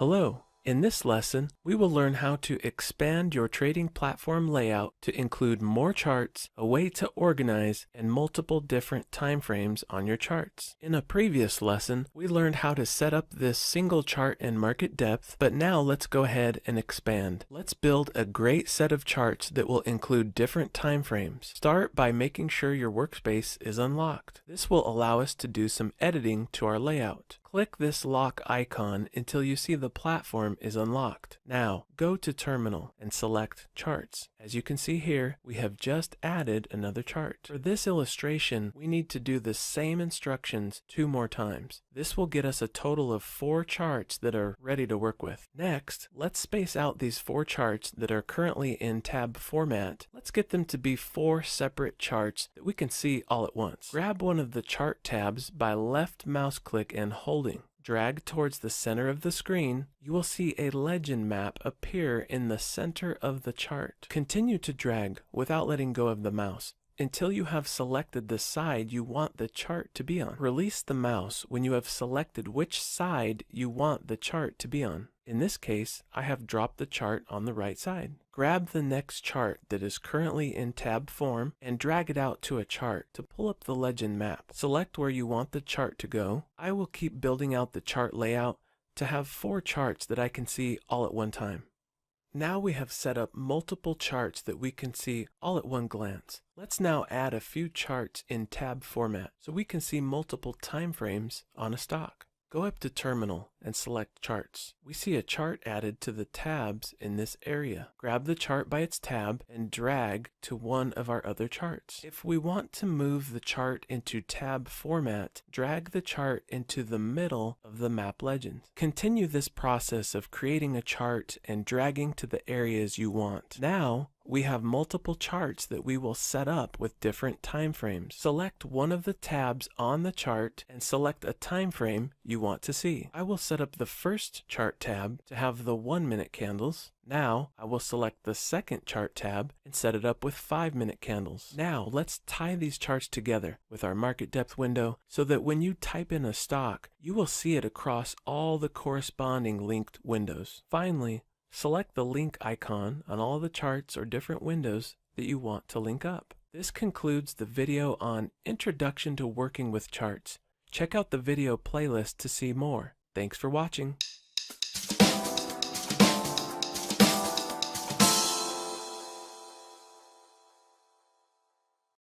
Hello. In this lesson, we will learn how to expand your trading platform layout to include more charts, a way to organize, and multiple different time frames on your charts. In a previous lesson, we learned how to set up this single chart and market depth, but now let's go ahead and expand. Let's build a great set of charts that will include different time frames. Start by making sure your workspace is unlocked. This will allow us to do some editing to our layout. Click this lock icon until you see the platform is unlocked. Now, go to Terminal and select Charts. As you can see here, we have just added another chart. For this illustration, we need to do the same instructions 2 more times. This will get us a total of 4 charts that are ready to work with. Next, let's space out these 4 charts that are currently in tab format. Let's get them to be 4 separate charts that we can see all at once. Grab one of the chart tabs by left mouse click and holding. Drag towards the center of the screen. You will see a legend map appear in the center of the chart. Continue to drag without letting go of the mouse until you have selected the side you want the chart to be on. Release the mouse when you have selected which side you want the chart to be on. In this case, I have dropped the chart on the right side. Grab the next chart that is currently in tab form and drag it out to a chart to pull up the legend map. Select where you want the chart to go. I will keep building out the chart layout to have 4 charts that I can see all at one time. Now we have set up multiple charts that we can see all at one glance. Let's now add a few charts in tab format so we can see multiple time frames on a stock. Go up to Terminal and select Charts. We see a chart added to the tabs in this area. Grab the chart by its tab and drag to one of our other charts. If we want to move the chart into tab format, drag the chart into the middle of the map legend. Continue this process of creating a chart and dragging to the areas you want. Now, we have multiple charts that we will set up with different time frames. Select one of the tabs on the chart and select a time frame you want to see. I will set up the first chart tab to have the 1-minute candles. Now, I will select the second chart tab and set it up with 5-minute candles. Now, let's tie these charts together with our market depth window so that when you type in a stock, you will see it across all the corresponding linked windows. Finally, select the link icon on all the charts or different windows that you want to link up. This concludes the video on Introduction to Working with Charts. Check out the video playlist to see more. Thanks for watching.